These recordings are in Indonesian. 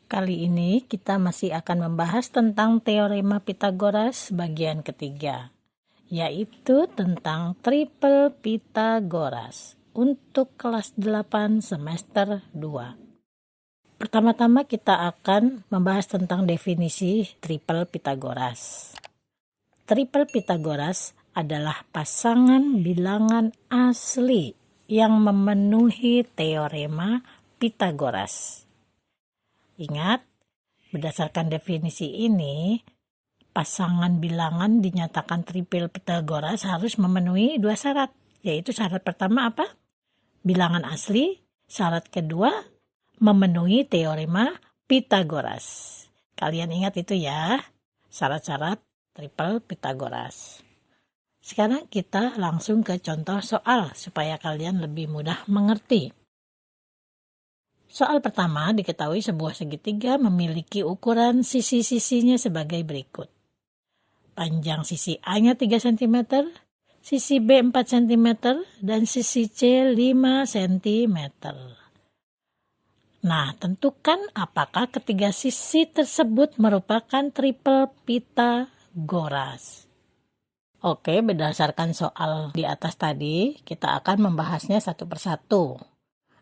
Kali ini kita masih akan membahas tentang teorema Pythagoras bagian ketiga, yaitu tentang triple Pythagoras untuk kelas 8 semester 2. Pertama-tama kita akan membahas tentang definisi triple Pythagoras. Triple Pythagoras adalah pasangan bilangan asli yang memenuhi teorema Pythagoras. Ingat, berdasarkan definisi ini, pasangan bilangan dinyatakan triple Pythagoras harus memenuhi dua syarat, yaitu syarat pertama apa? Bilangan asli. Syarat kedua, memenuhi teorema Pythagoras. Kalian ingat itu ya, syarat-syarat triple Pythagoras. Sekarang kita langsung ke contoh soal supaya kalian lebih mudah mengerti. Soal pertama, diketahui sebuah segitiga memiliki ukuran sisi-sisinya sebagai berikut. Panjang sisi A-nya 3 cm, sisi B 4 cm, dan sisi C 5 cm. Nah, tentukan apakah ketiga sisi tersebut merupakan triple Pythagoras. Oke, berdasarkan soal di atas tadi, kita akan membahasnya satu persatu.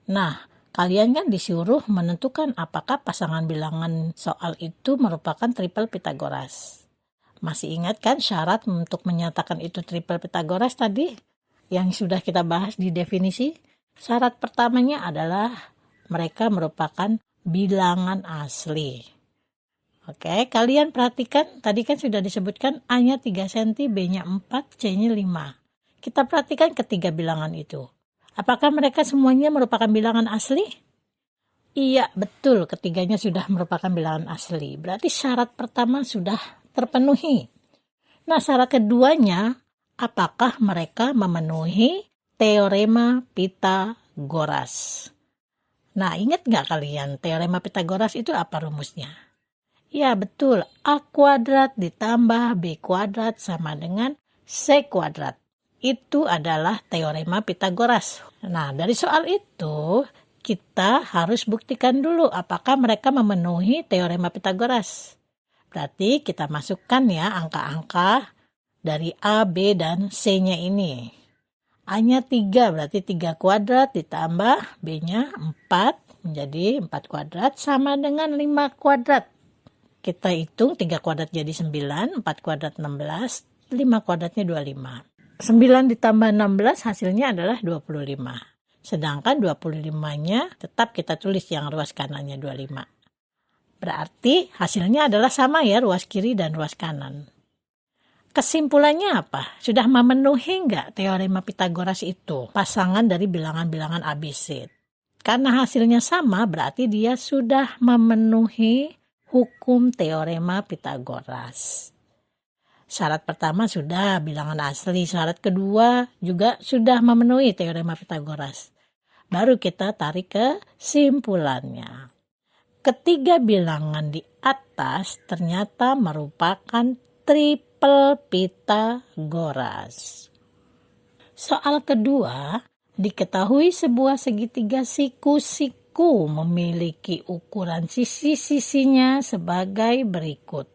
Nah, kalian kan disuruh menentukan apakah pasangan bilangan soal itu merupakan triple Pythagoras. Masih ingat kan syarat untuk menyatakan itu triple Pythagoras tadi yang sudah kita bahas di definisi? Syarat pertamanya adalah mereka merupakan bilangan asli. Oke, kalian perhatikan tadi kan sudah disebutkan A-nya 3 cm, B-nya 4, C-nya 5. Kita perhatikan ketiga bilangan itu. Apakah mereka semuanya merupakan bilangan asli? Iya, betul. Ketiganya sudah merupakan bilangan asli. Berarti syarat pertama sudah terpenuhi. Nah, syarat keduanya, apakah mereka memenuhi teorema Pythagoras? Nah, ingat nggak kalian teorema Pythagoras itu apa rumusnya? Ya, betul. A kuadrat ditambah B kuadrat sama dengan C kuadrat. Itu adalah teorema Pythagoras. Nah, dari soal itu, kita harus buktikan dulu apakah mereka memenuhi teorema Pythagoras. Berarti kita masukkan ya angka-angka dari A, B, dan C-nya ini. A-nya 3, berarti 3 kuadrat ditambah B-nya 4, menjadi 4 kuadrat sama dengan 5 kuadrat. Kita hitung 3 kuadrat jadi 9, 4 kuadrat 16, 5 kuadratnya 25. 9 ditambah 16 hasilnya adalah 25. Sedangkan 25-nya tetap kita tulis yang ruas kanannya 25. Berarti hasilnya adalah sama ya ruas kiri dan ruas kanan. Kesimpulannya apa? Sudah memenuhi nggak teorema Pythagoras itu? Pasangan dari bilangan-bilangan ABC. Karena hasilnya sama berarti dia sudah memenuhi hukum teorema Pythagoras. Syarat pertama sudah bilangan asli, syarat kedua juga sudah memenuhi teorema Pythagoras. Baru kita tarik kesimpulannya. Ketiga bilangan di atas ternyata merupakan triple Pythagoras. Soal kedua, diketahui sebuah segitiga siku-siku memiliki ukuran sisi-sisinya sebagai berikut.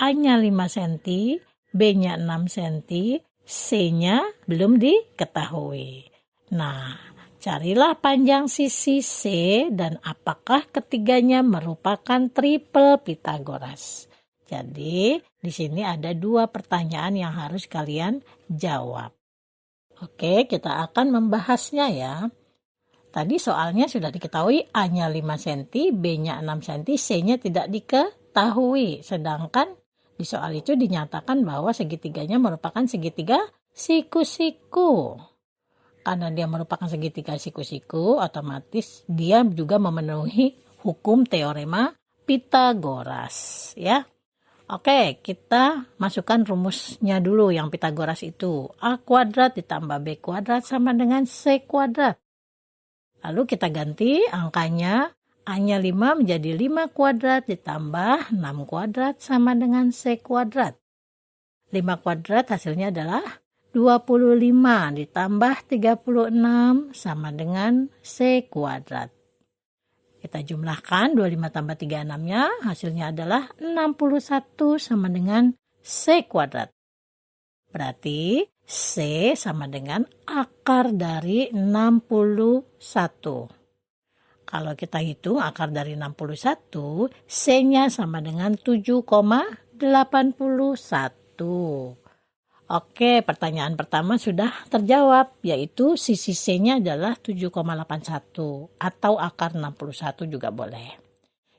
A-nya 5 cm, B-nya 6 cm, C-nya belum diketahui. Nah, carilah panjang sisi C dan apakah ketiganya merupakan triple Pythagoras. Jadi, di sini ada 2 pertanyaan yang harus kalian jawab. Oke, kita akan membahasnya ya. Tadi soalnya sudah diketahui A-nya 5 cm, B-nya 6 cm, C-nya tidak diketahui. Sedangkan di soal itu dinyatakan bahwa segitiganya merupakan segitiga siku-siku. Karena dia merupakan segitiga siku-siku, otomatis dia juga memenuhi hukum teorema Pythagoras. Ya. Oke, kita masukkan rumusnya dulu yang Pythagoras itu. A kuadrat ditambah B kuadrat sama dengan C kuadrat. Lalu kita ganti angkanya. A-nya 5 menjadi 5 kuadrat ditambah 6 kuadrat sama dengan C kuadrat. 5 kuadrat hasilnya adalah 25 ditambah 36 sama dengan C kuadrat. Kita jumlahkan 25 tambah 36-nya, hasilnya adalah 61 sama dengan C kuadrat. Berarti C sama dengan akar dari 61. Kalau kita hitung akar dari 61, C-nya sama dengan 7,81. Oke, pertanyaan pertama sudah terjawab, yaitu sisi C-nya adalah 7,81 atau akar 61 juga boleh.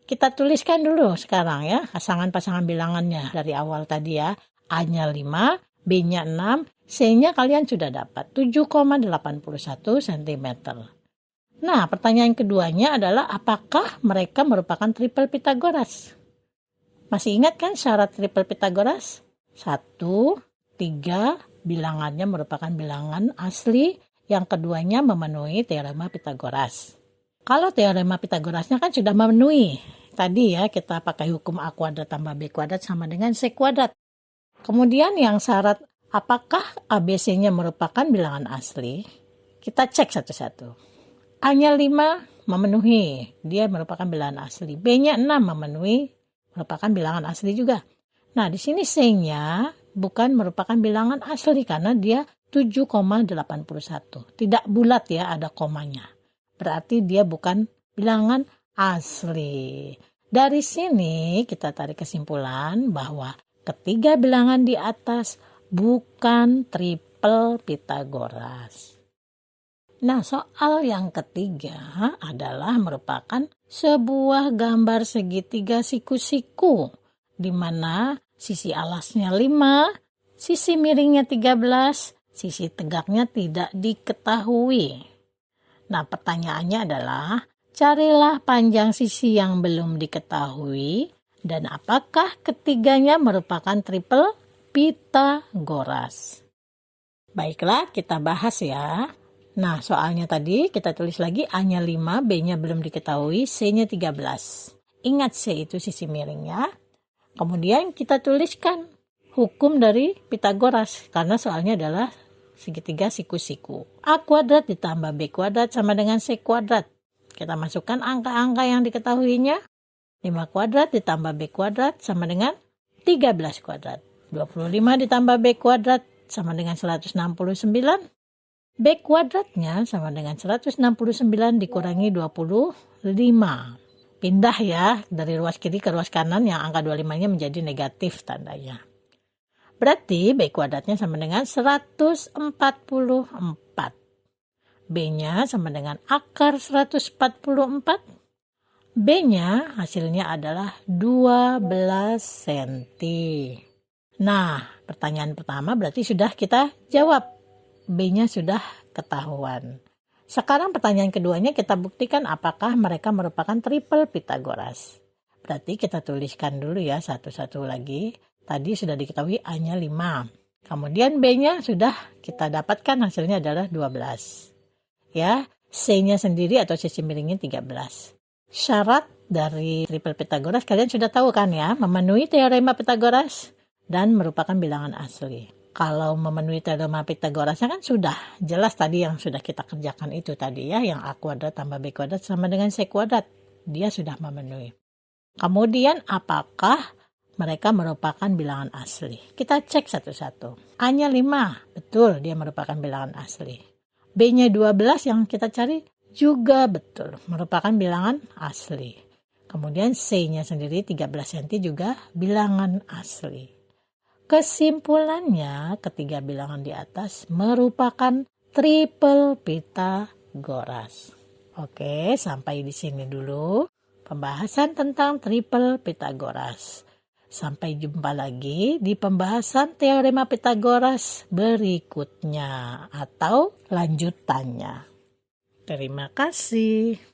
Kita tuliskan dulu sekarang ya, pasangan-pasangan bilangannya dari awal tadi ya. A-nya 5, B-nya 6, C-nya kalian sudah dapat 7,81 cm. Nah, pertanyaan keduanya adalah apakah mereka merupakan triple Pythagoras? Masih ingat kan syarat triple Pythagoras? 1, 3, bilangannya merupakan bilangan asli. Yang keduanya memenuhi teorema Pythagoras. Kalau teorema Pythagorasnya kan sudah memenuhi. Tadi ya kita pakai hukum A kuadrat tambah B kuadrat sama dengan C kuadrat. Kemudian yang syarat apakah ABC-nya merupakan bilangan asli? Kita cek satu-satu. A-nya 5 memenuhi, dia merupakan bilangan asli. B-nya 6 memenuhi, merupakan bilangan asli juga. Nah, di sini C-nya bukan merupakan bilangan asli karena dia 7,81. Tidak bulat ya, ada komanya. Berarti dia bukan bilangan asli. Dari sini kita tarik kesimpulan bahwa ketiga bilangan di atas bukan triple Pythagoras. Nah, soal yang ketiga adalah merupakan sebuah gambar segitiga siku-siku, di mana sisi alasnya 5, sisi miringnya 13, sisi tegaknya tidak diketahui. Nah, pertanyaannya adalah, carilah panjang sisi yang belum diketahui, dan apakah ketiganya merupakan triple Pythagoras. Baiklah, kita bahas ya. Nah, soalnya tadi kita tulis lagi A-nya 5, B-nya belum diketahui, C-nya 13. Ingat C itu sisi miringnya. Kemudian kita tuliskan hukum dari Pythagoras, karena soalnya adalah segitiga siku-siku. A kuadrat ditambah B kuadrat sama dengan C kuadrat. Kita masukkan angka-angka yang diketahuinya. 5 kuadrat ditambah B kuadrat sama dengan 13 kuadrat. 25 ditambah B kuadrat sama dengan 169. B kuadratnya sama dengan 169 dikurangi 25. Pindah ya dari ruas kiri ke ruas kanan yang angka 25-nya menjadi negatif tandanya. Berarti B kuadratnya sama dengan 144. B-nya sama dengan akar 144. B-nya hasilnya adalah 12 cm. Nah, pertanyaan pertama berarti sudah kita jawab. B-nya sudah ketahuan. Sekarang pertanyaan keduanya kita buktikan apakah mereka merupakan triple Pythagoras. Berarti kita tuliskan dulu ya satu-satu lagi. Tadi sudah diketahui A-nya 5. Kemudian B-nya sudah kita dapatkan hasilnya adalah 12. Ya, C-nya sendiri atau sisi miringnya 13. Syarat dari triple Pythagoras kalian sudah tahu kan ya, memenuhi teorema Pythagoras dan merupakan bilangan asli. Kalau memenuhi teorema Pythagorasnya kan sudah jelas tadi yang sudah kita kerjakan itu tadi ya, yang A kuadrat tambah B kuadrat sama dengan C kuadrat. Dia sudah memenuhi. Kemudian apakah mereka merupakan bilangan asli? Kita cek satu-satu. A-nya 5, betul dia merupakan bilangan asli. B-nya 12 yang kita cari juga betul, merupakan bilangan asli. Kemudian C-nya sendiri 13 cm juga bilangan asli. Kesimpulannya, ketiga bilangan di atas merupakan triple Pythagoras. Oke, sampai di sini dulu pembahasan tentang triple Pythagoras. Sampai jumpa lagi di pembahasan teorema Pythagoras berikutnya atau lanjutannya. Terima kasih.